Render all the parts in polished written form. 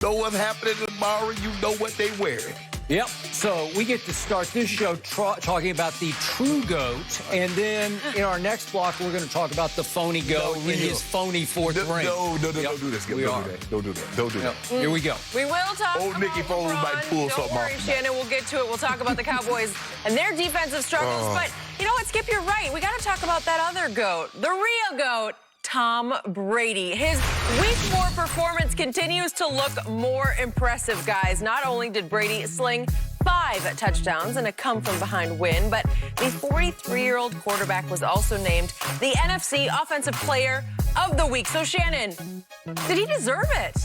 know what's happening tomorrow. You know what they wearing. Yep. So we get to start this show talking about the true GOAT. And then in our next block, we're going to talk about the phony GOAT in his phony fourth ring. No, don't do this. Don't do that. Here we go. We will talk about Nikki Foles might pull Don't something worry, off. Shannon. We'll get to it. We'll talk about the Cowboys and their defensive struggles. But you know what, Skip, you're right. We got to talk about that other GOAT, the real GOAT, Tom Brady. His Week 4 performance continues to look more impressive, guys. Not only did Brady sling 5 touchdowns and a come-from-behind win, but the 43-year-old quarterback was also named the NFC Offensive Player of the Week. So, Shannon, did he deserve it?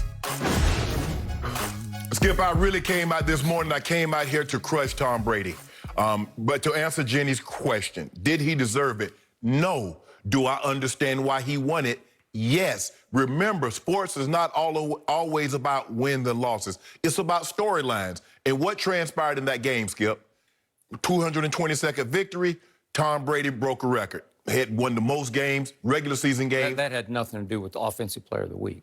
Skip, I really came out this morning. I came out here to crush Tom Brady. But to answer Jenny's question, did he deserve it? No. Do I understand why he won it? Yes. Remember, sports is not always about wins and losses. It's about storylines. And what transpired in that game, Skip? 222nd victory, Tom Brady broke a record. Had won the most games, regular season games. That had nothing to do with the Offensive Player of the Week.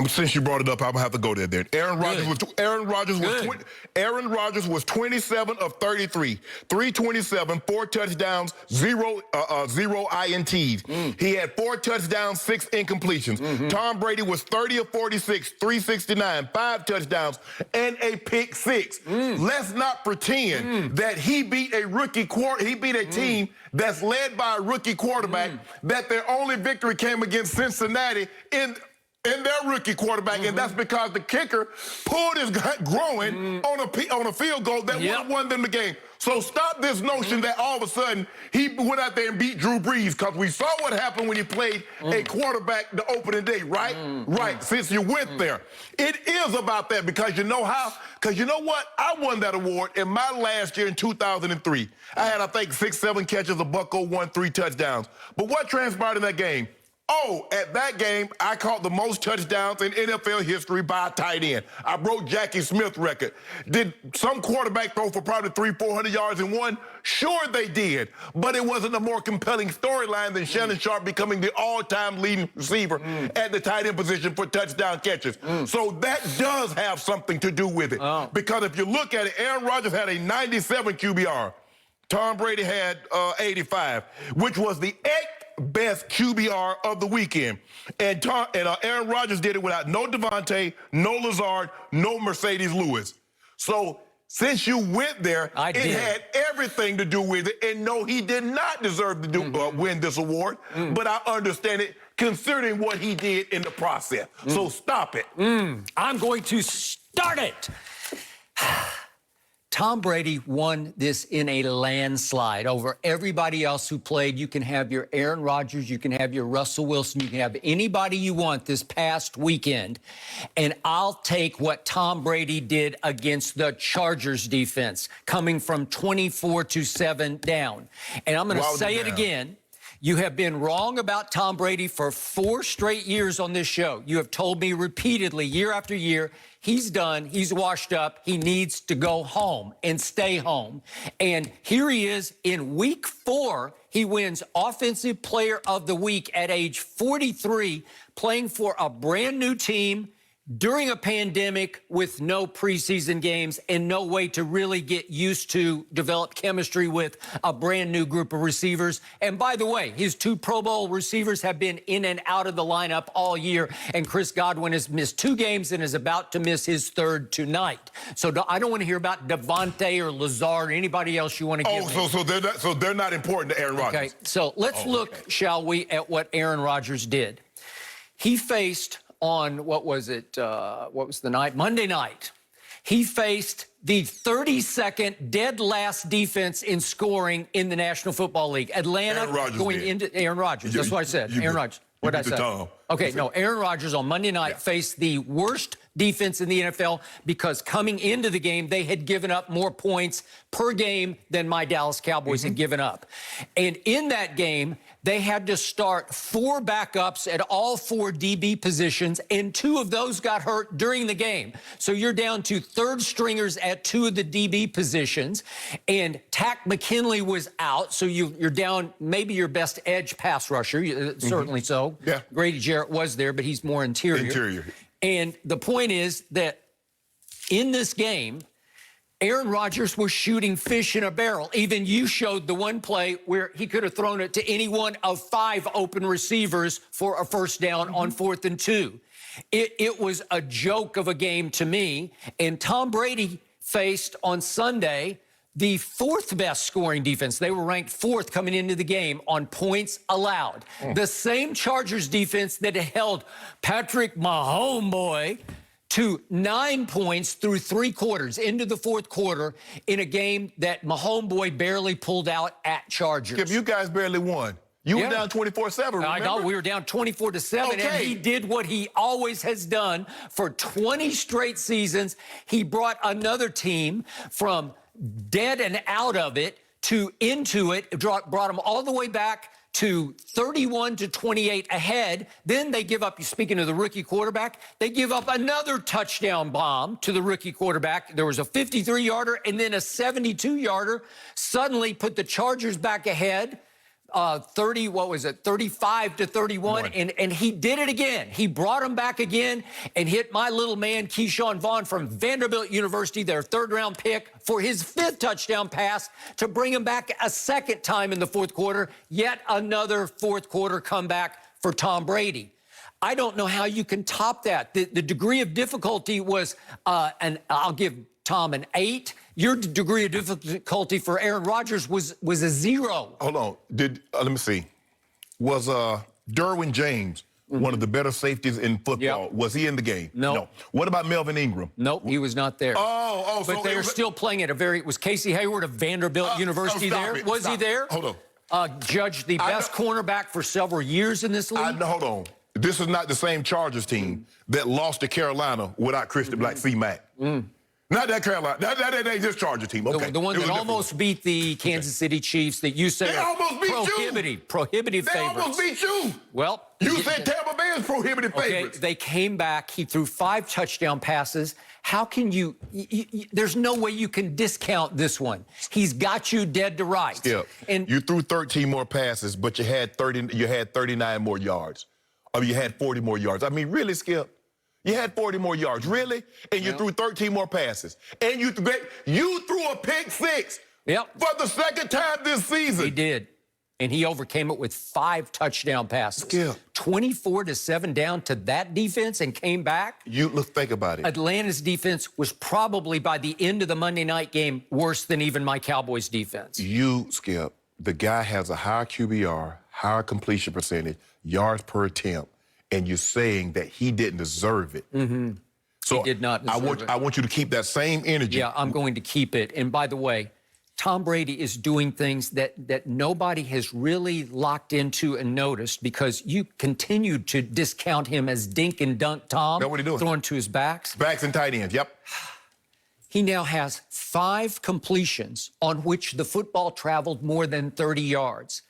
Since you brought it up, I'm gonna have to go there. Then Aaron Rodgers was 27 of 33, 327, 4 touchdowns, zero INTs. He had 4 touchdowns, 6 incompletions. Tom Brady was 30 of 46, 369, 5 touchdowns, and a pick 6. Let's not pretend that he beat a rookie he beat a team that's led by a rookie quarterback. That their only victory came against Cincinnati in their rookie quarterback, and that's because the kicker pulled his groin on a field goal that would have won them the game. So stop this notion that all of a sudden he went out there and beat Drew Brees, because we saw what happened when he played a quarterback the opening day, right? Right, since you went there. It is about that, because you know how? Because you know what? I won that award in my last year in 2003. I had, I think, 6, 7 catches, a buck 3 touchdowns. But what transpired in that game? Oh, at that game, I caught the most touchdowns in NFL history by a tight end. I broke Jackie Smith's record. Did some quarterback throw for probably 300-400 yards in one? Sure they did. But it wasn't a more compelling storyline than Shannon Sharp becoming the all-time leading receiver at the tight end position for touchdown catches. So that does have something to do with it. Because if you look at it, Aaron Rodgers had a 97 QBR. Tom Brady had 85, which was the best QBR of the weekend. And Aaron Rodgers did it without no Devontae, no Lazard, no Mercedes Lewis. So since you went there, it had everything to do with it. And no, he did not deserve to win this award. But I understand it, considering what he did in the process. So stop it. I'm going to start it. Tom Brady won this in a landslide over everybody else who played. You can have your Aaron Rodgers, you can have your Russell Wilson, you can have anybody you want this past weekend. And I'll take what Tom Brady did against the Chargers defense, coming from 24-7 down. And I'm going to say it again. You have been wrong about Tom Brady for 4 straight years on this show. You have told me repeatedly, year after year, he's done, he's washed up, he needs to go home and stay home. And here he is in Week 4. He wins Offensive Player of the Week at age 43, playing for a brand new team during a pandemic with no preseason games and no way to really get used to develop chemistry with a brand new group of receivers. And by the way, his 2 Pro Bowl receivers have been in and out of the lineup all year, and Chris Godwin has missed 2 games and is about to miss his 3rd tonight. So I don't want to hear about Devontae or Lazard or anybody else you want to give me. So they're not important to Aaron Rodgers. Okay, so let's look, shall we, at what Aaron Rodgers did. He faced on, what was it, what was the night? Monday night. He faced the 32nd dead last defense in scoring in the National Football League. Atlanta into Aaron Rodgers. That's what I said. Aaron Rodgers. What did I say? Okay, no, Aaron Rodgers on Monday night faced the worst defense in the NFL because coming into the game, they had given up more points per game than my Dallas Cowboys had given up. And in that game, they had to start 4 backups at all 4 DB positions, and 2 of those got hurt during the game. So you're down to 3rd stringers at 2 of the DB positions, and Tack McKinley was out, so you're down maybe your best edge pass rusher, certainly so. Yeah. Grady Jarrett was there, but he's more interior. And the point is that in this game, Aaron Rodgers was shooting fish in a barrel. Even you showed the one play where he could have thrown it to any one of 5 open receivers for a first down on 4th and 2. It was a joke of a game to me. And Tom Brady faced on Sunday the 4th best scoring defense. They were ranked 4th coming into the game on points allowed. The same Chargers defense that held Patrick Mahomes to 9 points through 3 quarters into the 4th quarter in a game that Mahomes barely pulled out at Chargers. If you guys barely won. You were down 24-7, remember? I know, we were down 24-7, and he did what he always has done for 20 straight seasons. He brought another team from dead and out of it to into it, brought them all the way back to 31-28 ahead. Then they give up, speaking of the rookie quarterback, they give up another touchdown bomb to the rookie quarterback. There was a 53-yarder and then a 72-yarder. Suddenly put the Chargers back ahead. 35-31, and he did it again. He brought him back again and hit my little man, Keyshawn Vaughn from Vanderbilt University, their 3rd-round pick, for his 5th touchdown pass to bring him back a 2nd time in the 4th quarter. Yet another 4th quarter comeback for Tom Brady. I don't know how you can top that. The degree of difficulty was, and I'll give Tom an 8. Your degree of difficulty for Aaron Rodgers was a 0. Hold on. Let me see. Was Derwin James one of the better safeties in football? Yep. Was he in the game? No. What about Melvin Ingram? Nope, he was not there. But so they were still playing at a was Casey Hayward of Vanderbilt University there? Was he there? Hold on. Judged the best cornerback for several years in this league? Hold on. This is not the same Chargers team that lost to Carolina without Christian Black C-Mac. Not that Carolina. That ain't this Charger team. Okay. The one that almost beat the Kansas City Chiefs that you say are prohibitive favorites. They almost beat you. Well, you said Tampa Bay is prohibitive favorites. They came back. He threw 5 touchdown passes. How can you there's no way you can discount this one. He's got you dead to rights. Yeah. And you threw 13 more passes, but you had 39 more yards. Or you had 40 more yards. I mean, really, Skip? You had 40 more yards, really? And you threw 13 more passes. And you threw a pick 6 for the 2nd time this season. He did. And he overcame it with 5 touchdown passes. 24-7 down to that defense and came back. Think about it. Atlanta's defense was probably, by the end of the Monday night game, worse than even my Cowboys defense. Skip, the guy has a higher QBR, higher completion percentage, yards per attempt. And you're saying that he didn't deserve it. So he did not deserve it. I want you to keep that same energy. Yeah, I'm going to keep it. And by the way, Tom Brady is doing things that nobody has really locked into and noticed because you continued to discount him as dink and dunk Tom. That's what he doing. Throwing to his backs. Backs and tight ends, yep. He now has 5 completions on which the football traveled more than 30 yards.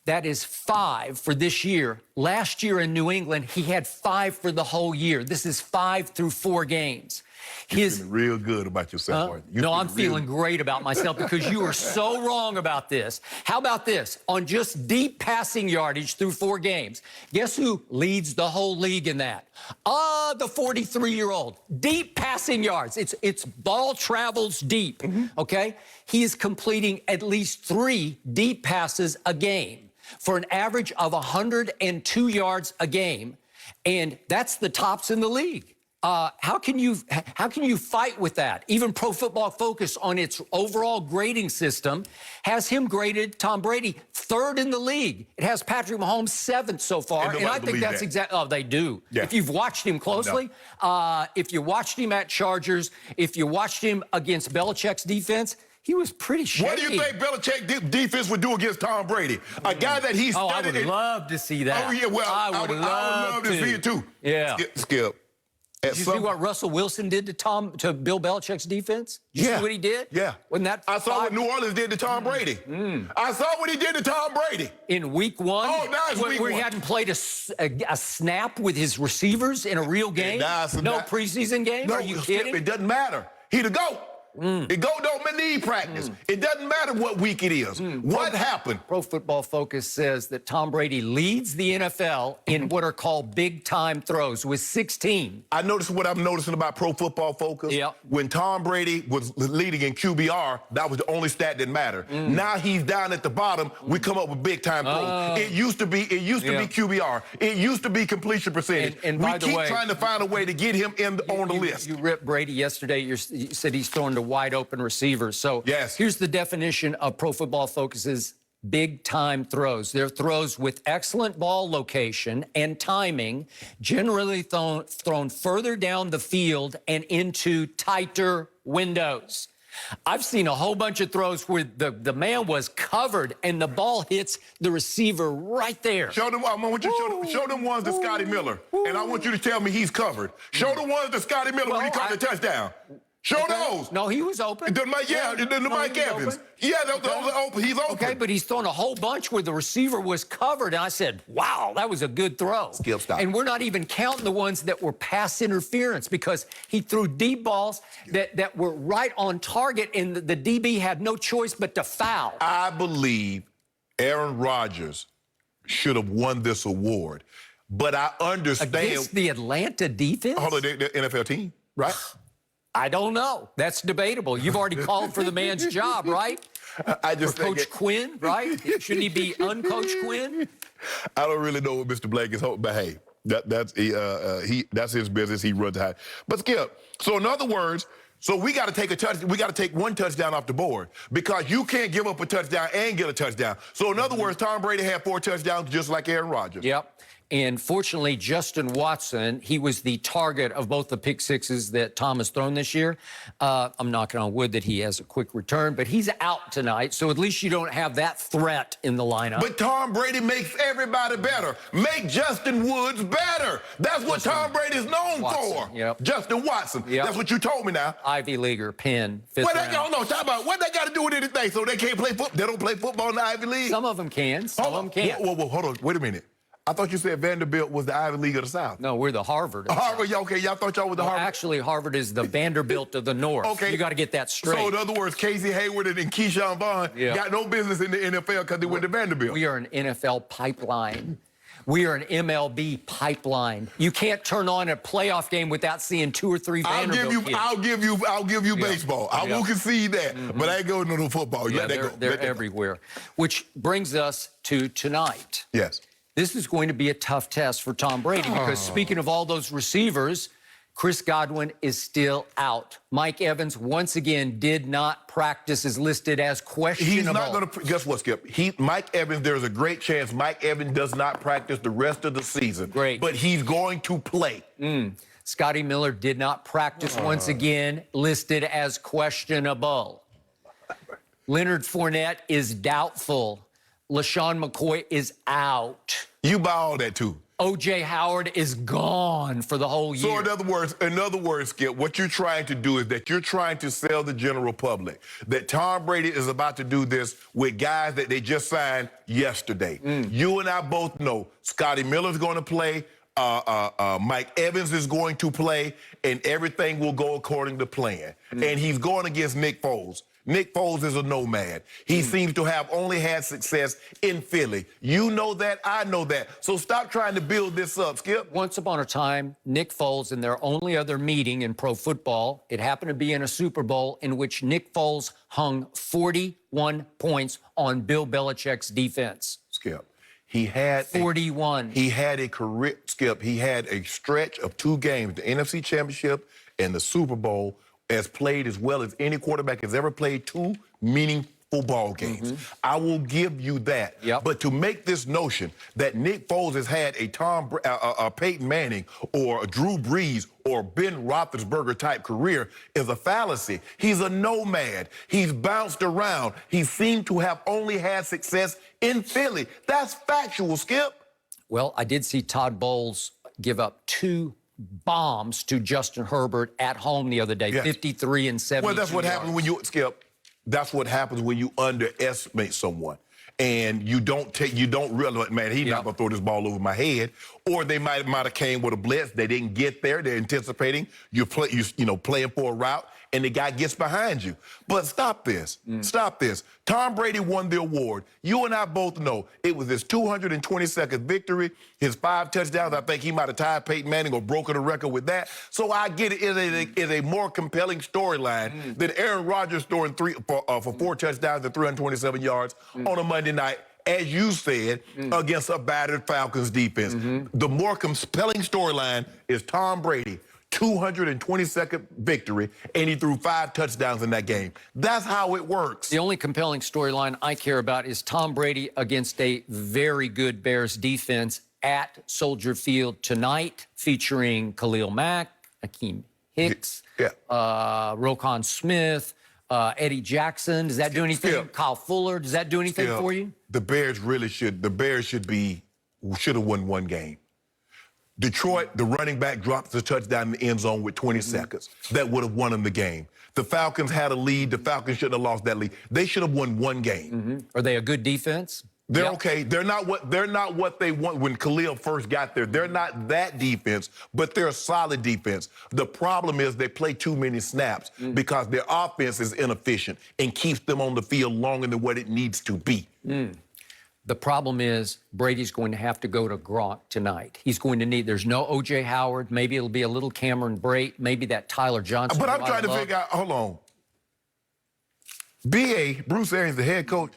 That is 5 for this year. Last year in New England, he had 5 for the whole year. This is 5 through 4 games. You're feeling real good about yourself, aren't you? No, I'm feeling great about myself because you are so wrong about this. How about this? On just deep passing yardage through 4 games, guess who leads the whole league in that? The 43-year-old. Deep passing yards. It's ball travels deep, okay? He is completing at least 3 deep passes a game for an average of 102 yards a game, and that's the tops in the league. How can you fight with that? Even Pro Football Focus on its overall grading system has him graded, Tom Brady, 3rd in the league. It has Patrick Mahomes 7th so far, and I think that's exactly. Oh, they do. Yeah. If you've watched him closely, if you watched him at Chargers, if you watched him against Belichick's defense, he was pretty shaky. What do you think Belichick defense would do against Tom Brady? A guy that he studied. I would love to see that. Oh, yeah, well, I would love to see it, too. Yeah. Skip. Did you see what Russell Wilson did to Bill Belichick's defense? Did you see what he did? Yeah. Wasn't that I saw what New Orleans did to Tom Brady. I saw what he did to Tom Brady. In week 1? Oh, nice week 1. Where he hadn't played a snap with his receivers in a real game? No preseason game? No, Are you kidding? It doesn't matter. He the GOAT. It don't need practice. It doesn't matter what week it is. What happened? Pro Football Focus says that Tom Brady leads the NFL in what are called big-time throws with 16. I noticed what I'm noticing about Pro Football Focus. Yep. When Tom Brady was leading in QBR, that was the only stat that mattered. Now he's down at the bottom. We come up with big-time throws. It used to be QBR. It used to be completion percentage. And we by the keep way, trying to find a way to get him on the list. You ripped Brady yesterday. You said he's throwing to wide-open receivers. So here's the definition of Pro Football Focus's big-time throws. They're throws with excellent ball location and timing, generally thrown further down the field and into tighter windows. I've seen a whole bunch of throws where the man was covered and the ball hits the receiver right there. Show them. I want you to show them ones to Scotty Miller, and I want you to tell me he's covered. Show the ones to Scotty Miller when he caught the touchdown. Show those. No, he was open. Mike Evans. Yeah, those are open. He's open. Okay, but he's thrown a whole bunch where the receiver was covered, and I said, wow, that was a good throw. Skip, stop. And we're not even counting the ones that were pass interference because he threw deep balls that were right on target, and the DB had no choice but to foul. I believe Aaron Rodgers should have won this award, but I understand. Against the Atlanta defense? Hold on, the NFL team, right? I don't know. That's debatable. You've already called for the man's job, right? I just for Coach Quinn, right? Shouldn't he be uncoached Quinn? I don't really know what Mr. Blake is hoping, but hey, that's his business. He runs the house. But Skip, so in other words, so we got to take one touchdown off the board because you can't give up a touchdown and get a touchdown. So in other words, Tom Brady had 4 touchdowns just like Aaron Rodgers. Yep. And fortunately, Justin Watson, he was the target of both the pick sixes that Tom has thrown this year. I'm knocking on wood that he has a quick return, but he's out tonight, so at least you don't have that threat in the lineup. But Tom Brady makes everybody better. Make Justin Woods better. That's what Tom Brady is known for. Yep. Justin Watson. Yep. That's what you told me now. Ivy Leaguer, Penn, fifth round. Talk about what they got to do with anything. So they can't play football. They don't play football in the Ivy League. Some of them can. Some of them can't. Whoa, hold on. Wait a minute. I thought you said Vanderbilt was the Ivy League of the South. No, we're the Harvard. Harvard, okay, y'all thought y'all was the Harvard. Actually, Harvard is the Vanderbilt of the North. Okay. You got to get that straight. So, in other words, Casey Hayward and Keyshawn Vaughn got no business in the NFL because they went to Vanderbilt. We are an NFL pipeline. We are an MLB pipeline. You can't turn on a playoff game without seeing 2 or 3 Vanderbilt kids. I'll give you baseball. I will concede that, but I ain't going to no football. Yeah, they're everywhere. Which brings us to tonight. Yes. This is going to be a tough test for Tom Brady because speaking of all those receivers, Chris Godwin is still out. Mike Evans, once again, did not practice, is listed as questionable. He's not going to, guess what, Skip? Mike Evans, there's a great chance Mike Evans does not practice the rest of the season. Great. But he's going to play. Scotty Miller did not practice once again, listed as questionable. Leonard Fournette is doubtful. LaShawn McCoy is out. You buy all that, too. O.J. Howard is gone for the whole year. So in other words, Skip, what you're trying to do is that you're trying to sell the general public that Tom Brady is about to do this with guys that they just signed yesterday. You and I both know Scotty Miller's going to play, Mike Evans is going to play, and everything will go according to plan. And he's going against Nick Foles. Nick Foles is a nomad. He seems to have only had success in Philly. You know that, I know that. So stop trying to build this up, Skip. Once upon a time, Nick Foles, in their only other meeting in pro football, it happened to be in a Super Bowl in which Nick Foles hung 41 points on Bill Belichick's defense. Skip. He had 41. He had a career, Skip. He had a stretch of 2 games, the NFC Championship and the Super Bowl, as played as well as any quarterback has ever played 2 meaningful ball games. I will give you that. But to make this notion that Nick Foles has had a Peyton Manning or a Drew Brees or Ben Roethlisberger type career is a fallacy. He's a nomad. He's bounced around. He seemed to have only had success in Philly. That's factual, Skip. Well, I did see Todd Bowles give up 2 bombs to Justin Herbert at home the other day, 53 and 72 Well, that's what yards. happens when you, Skip, that's what happens when you underestimate someone. And you don't realize, man, he's not going to throw this ball over my head. or they might have came with a blitz. They didn't get there. They're anticipating playing for a route, and the guy gets behind you. But stop this. Stop this. Tom Brady won the award. You and I both know it was his 222nd victory, his 5 touchdowns. I think he might have tied Peyton Manning or broken a record with that. So I get it. It is a more compelling storyline than Aaron Rodgers throwing for 4 touchdowns and 327 yards on a Monday night, as you said, against a battered Falcons defense. The more compelling storyline is Tom Brady, 222nd victory, and he threw 5 touchdowns in that game. That's how it works. The only compelling storyline I care about is Tom Brady against a very good Bears defense at Soldier Field tonight, featuring Khalil Mack, Akeem Hicks, Roquan Smith, Eddie Jackson. Does that do anything? Yeah. Kyle Fuller, does that do anything for you? The Bears really should. The Bears should have won 1 game. Detroit, the running back drops a touchdown in the end zone with 20 seconds. That would have won them the game. The Falcons had a lead. The Falcons shouldn't have lost that lead. They should have won 1 game. Are they a good defense? They're okay. They're not what they want when Khalil first got there. They're not that defense, but they're a solid defense. The problem is they play too many snaps because their offense is inefficient and keeps them on the field longer than what it needs to be. The problem is Brady's going to have to go to Gronk tonight. He's going to need, there's no O.J. Howard. Maybe it'll be a little Cameron Bray. Maybe that Tyler Johnson. But I'm trying to figure out, hold on. Bruce Arians, the head coach,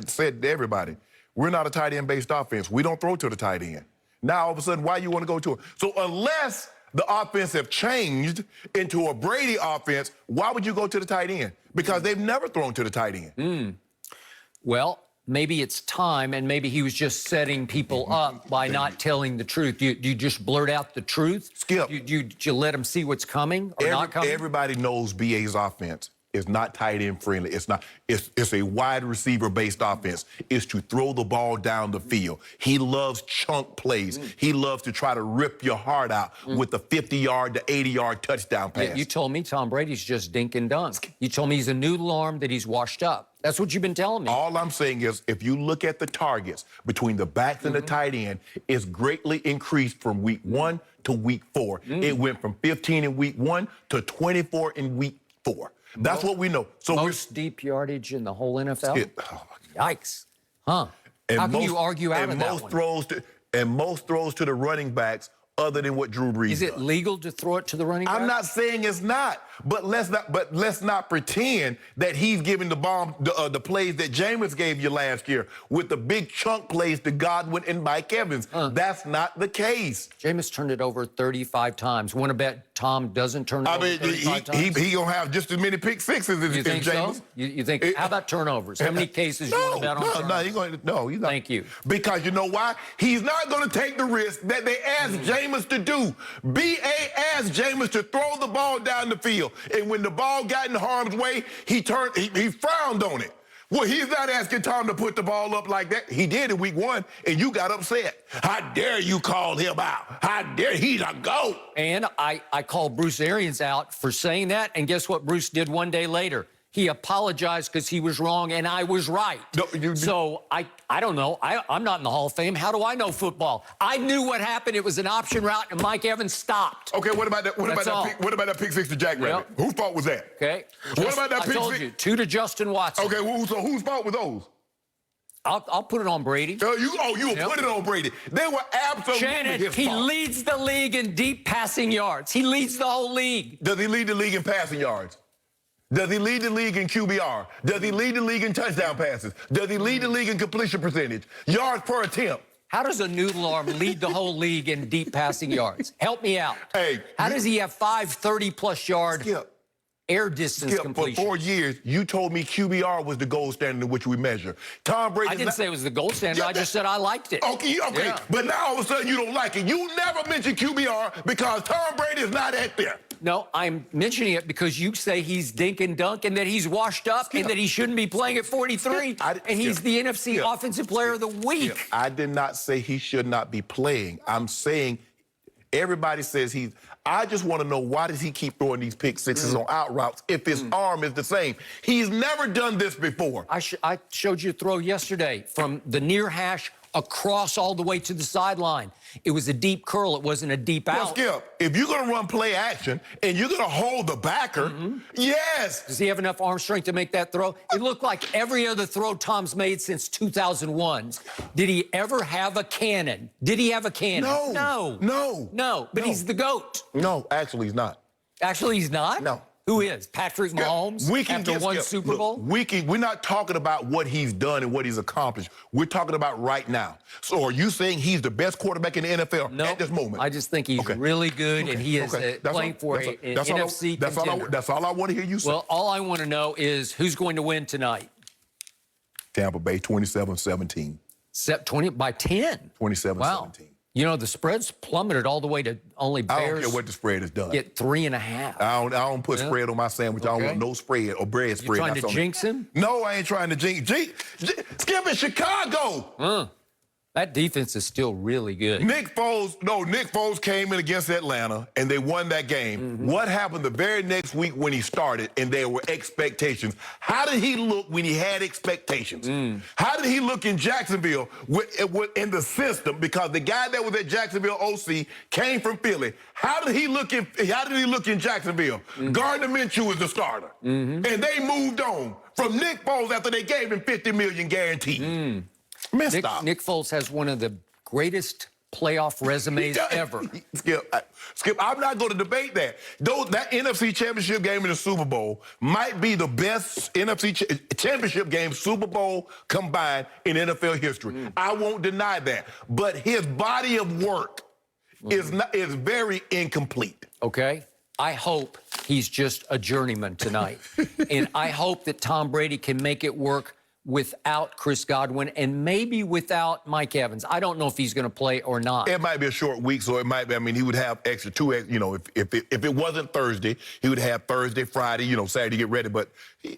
said to everybody, we're not a tight end based offense. We don't throw to the tight end. Now, all of a sudden, why you want to go to it? So unless the offense have changed into a Brady offense, why would you go to the tight end? Because they've never thrown to the tight end. Well, maybe it's time, and maybe he was just setting people up by not telling the truth. Do you just blurt out the truth? Skip. Do you let them see what's coming or not coming? Everybody knows BA's offense is not tight end friendly. It's not. It's a wide receiver based offense. It's to throw the ball down the field. He loves chunk plays. He loves to try to rip your heart out with the 50-yard to 80-yard touchdown pass. Yeah, you told me Tom Brady's just dink and dunk. You told me he's a noodle arm, that he's washed up. That's what you've been telling me. All I'm saying is, if you look at the targets between the backs and the tight end, it's greatly increased from week 1 to week 4. It went from 15 in week 1 to 24 in week 4. That's what we know. So most deep yardage in the whole NFL? Yikes. Huh. And How can you argue out of that one? And most throws to the running backs other than what Drew Brees Is it does. legal to throw it to the running back? I'm not saying it's not, but let's not pretend that he's giving the plays that Jameis gave you last year with the big chunk plays to Godwin and Mike Evans. That's not the case. Jameis turned it over 35 times. Want to bet Tom doesn't turn it over 35 times? He gonna have just as many pick sixes as You think Jameis. so? You think? How about turnovers? How many cases you want to bet on turnovers? No, he's not. Thank you. Because you know why? He's not going to take the risk that they asked Jameis to do. B.A. asked Jameis to throw the ball down the field. And when the ball got in harm's way, he frowned on it. Well, he's not asking Tom to put the ball up like that. He did in week 1, and you got upset. How dare you call him out? How dare he's a GOAT? And I called Bruce Arians out for saying that, and guess what Bruce did one day later? He apologized because he was wrong and I was right. No, so I don't know. I'm not in the Hall of Fame. How do I know football? I knew what happened. It was an option route, and Mike Evans stopped. Okay, what about that? What about that pick 6 to Jack Rabbit? Whose fault was that? Okay. What about that pick 6? I told you, 2 to Justin Watson. Okay, so whose fault was those? I'll put it on Brady. You will put it on Brady. They were absolutely Shannon, his he fault. leads the league in deep passing yards. He leads the whole league. Does he lead the league in passing yards? Does he lead the league in QBR? Does he lead the league in touchdown passes? Does he lead the league in completion percentage? Yards per attempt? How does a noodle arm lead the whole league in deep passing yards? Help me out. Hey, how does he have 5 30-plus yard air distance completion? For 4 years, you told me QBR was the gold standard in which we measure. Tom Brady. I didn't say it was the gold standard. I just said I liked it. Okay. Yeah. But now all of a sudden you don't like it. You never mentioned QBR because Tom Brady is not at there. No, I'm mentioning it because you say he's dink and dunk and that he's washed up and that he shouldn't be playing at 43 and he's the NFC Offensive Player of the Week. I did not say he should not be playing. I'm saying everybody says he's... I just want to know, why does he keep throwing these pick sixes on out routes if his arm is the same? He's never done this before. I showed you a throw yesterday from the near hash across all the way to the sideline. It was a deep curl. It wasn't a deep Well, out. Skip, if you're going to run play action and you're going to hold the backer, yes. Does he have enough arm strength to make that throw? It looked like every other throw Tom's made since 2001. Did he ever have a cannon? Did he have a cannon? No. No. No. No. But No. he's the GOAT. No, actually, he's not. Actually, he's not? No. Who is? Patrick Mahomes after one Super Bowl? We're not talking about what he's done and what he's accomplished. We're talking about right now. So are you saying he's the best quarterback in the NFL at this moment? I just think he's really good, and he is playing for an NFC contender. That's all I want to hear you say. Well, all I want to know is who's going to win tonight? Tampa Bay, 27-17. 20 by 10. 27-17. Wow. You know, the spread's plummeted all the way to only Bears. I don't care what the spread has done. Get 3.5. I don't put spread on my sandwich. I don't want no spread or bread spread. You trying to jinx him? No, I ain't trying to jinx. Skip in Chicago. That defense is still really good. Nick Foles came in against Atlanta, and they won that game. What happened the very next week when he started, and there were expectations? How did he look when he had expectations? How did he look in Jacksonville in the system? Because the guy that was at Jacksonville OC came from Philly. How did he look in Jacksonville? Gardner Minshew was the starter. And they moved on from Nick Foles after they gave him $50 million guaranteed. Nick Foles has one of the greatest playoff resumes ever. Skip, I'm not going to debate that. That NFC Championship game in the Super Bowl might be the best NFC Championship game, Super Bowl combined in NFL history. I won't deny that. But his body of work is very incomplete. Okay? I hope he's just a journeyman tonight. And I hope that Tom Brady can make it work without Chris Godwin and maybe without Mike Evans. I don't know if he's going to play or not. It might be a short week, so it might be, I mean, he would have extra if it wasn't Thursday, he would have Thursday, Friday, Saturday to get ready, but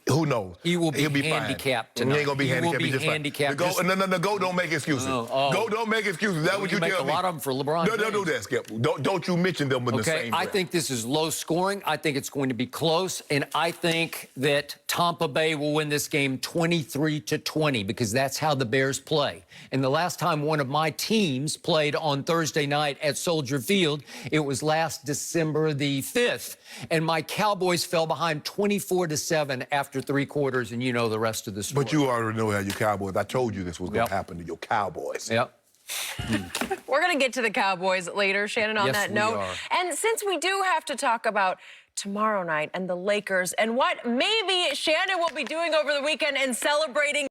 who knows? He'll be handicapped tonight. He ain't going to be handicapped. He will be handicapped. The GOAT don't make excuses. GOAT don't make excuses. That's what you tell me. You make a lot of them for LeBron James. Don't do that, Skip. Don't you mention them in the same breath. I think this is low scoring. I think it's going to be close, and I think that Tampa Bay will win this game 23-20 because that's how the Bears play. And the last time one of my teams played on Thursday night at Soldier Field, it was last December the 5th, and my Cowboys fell behind 24-7 after 3 quarters, and you know the rest of the story. But you already know how your Cowboys. I told you this was going to happen to your Cowboys. Yep. We're going to get to the Cowboys later, Shannon, on that note. Are. And since we do have to talk about tomorrow night and the Lakers and what maybe Shannon will be doing over the weekend and celebrating